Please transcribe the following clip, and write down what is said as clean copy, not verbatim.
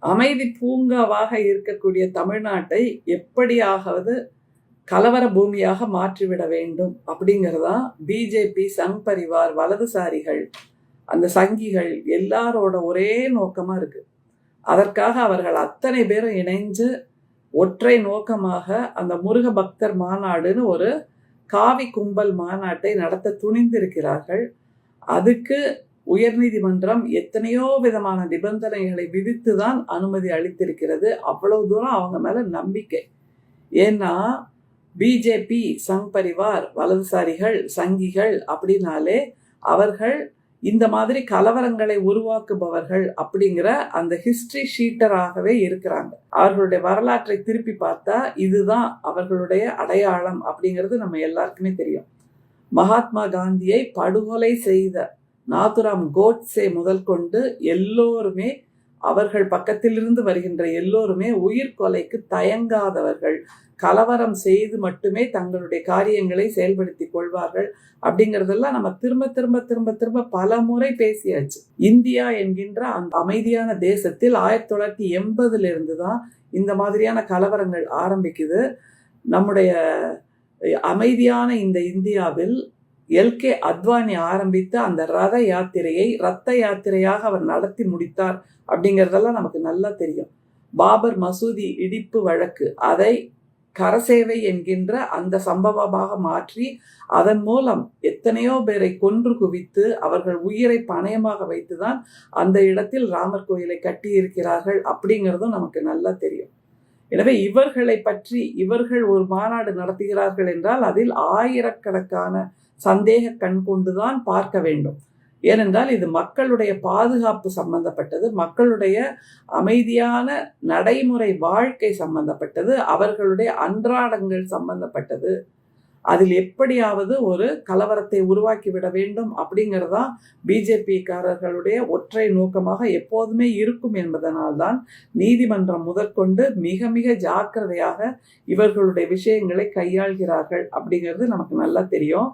அமைதி பூங்காவாக இருக்கக்கூடிய தமிழ்நாட்டை எப்படியாவது கலவர பூமியாக மாற்றிவிட வேண்டும் அப்படிங்கிறதா பிஜேபி, சங் பரிவார், வலதுசாரிகள், அந்த சங்கிகள் எல்லாரோட ஒரே நோக்கமா இருக்கு. அதற்காக அவர்கள் அத்தனை பேரும் இணைஞ்சு ஒற்றை நோக்கமாக அந்த முருக பக்தர் மாநாடுன்னு ஒரு காவி கும்பல் மாநாட்டை நடத்த துணிந்திருக்கிறார்கள். அதுக்கு உயர்நீதிமன்றம் எத்தனையோ விதமான நிபந்தனைகளை விதித்து தான் அனுமதி அளித்திருக்கிறது. அவ்வளவு தூரம் அவங்க மேல நம்பிக்கை. ஏன்னா பிஜேபி, சங் பரிவார், வலதுசாரிகள், சங்கிகள் அப்படின்னாலே அவர்கள் இந்த மாதிரி கலவரங்களை உருவாக்குபவர்கள் அப்படிங்கிற அந்த ஹிஸ்டரி ஷீட்டராகவே இருக்கிறாங்க. அவர்களுடைய வரலாற்றை திருப்பி பார்த்தா இதுதான் அவர்களுடைய அடையாளம் அப்படிங்கிறது நம்ம எல்லாருக்குமே தெரியும். மகாத்மா காந்தியை படுகொலை செய்த நாதுராம் கோட்சே முதல் கொண்டு எல்லோருமே, அவர்கள் பக்கத்திலிருந்து வருகின்ற எல்லோருமே உயிர்கொலைக்கு தயங்காதவர்கள். கலவரம் செய்து மட்டுமே தங்களுடைய காரியங்களை செயல்படுத்தி கொள்வார்கள் அப்படிங்கிறதெல்லாம் நம்ம திரும்ப திரும்ப திரும்ப திரும்ப பல முறை பேசியாச்சு. இந்தியா என்கின்ற அந்த அமைதியான தேசத்தில் 1980 தான் இந்த மாதிரியான கலவரங்கள் ஆரம்பிக்குது. நம்முடைய அமைதியான இந்த இந்தியாவில் எல்கே அத்வானி ஆரம்பித்த அந்த ரத யாத்திரையாக அவர் நடத்தி முடித்தார் அப்படிங்கிறதெல்லாம் நமக்கு நல்லா தெரியும். பாபர் மசூதி இடிப்பு வழக்கு, அதை கரசேவை என்கின்ற அந்த சம்பவமாக மாற்றி அதன் மூலம் எத்தனையோ பேரை கொன்று குவித்து அவர்கள் உயிரை பணயமாக வைத்துதான் அந்த இடத்தில் ராமர் கோயிலை கட்டியிருக்கிறார்கள் அப்படிங்கிறதும் நமக்கு நல்லா தெரியும். எனவே இவர்களை பற்றி இவர்கள் ஒரு மாநாடு நடத்துகிறார்கள் என்றால் அதில் ஆயிரக்கணக்கான சந்தேக கண் கொண்டுதான் பார்க்க வேண்டும். ஏனென்றால் இது மக்களுடைய பாதுகாப்பு சம்பந்தப்பட்டது, மக்களுடைய அமைதியான நடைமுறை வாழ்க்கை சம்பந்தப்பட்டது, அவர்களுடைய அன்றாடங்கள் சம்பந்தப்பட்டது. அதில் எப்படியாவது ஒரு கலவரத்தை உருவாக்கிவிட வேண்டும் அப்படிங்கிறதா பிஜேபிக்காரர்களுடைய ஒற்றை நோக்கமாக எப்போதுமே இருக்கும் என்பதனால்தான் நீதிமன்றம் முதற்கொண்டு மிக மிக ஜாக்கிரதையாக இவர்களுடைய விஷயங்களை கையாள்கிறார்கள் அப்படிங்கிறது நமக்கு நல்லா தெரியும்.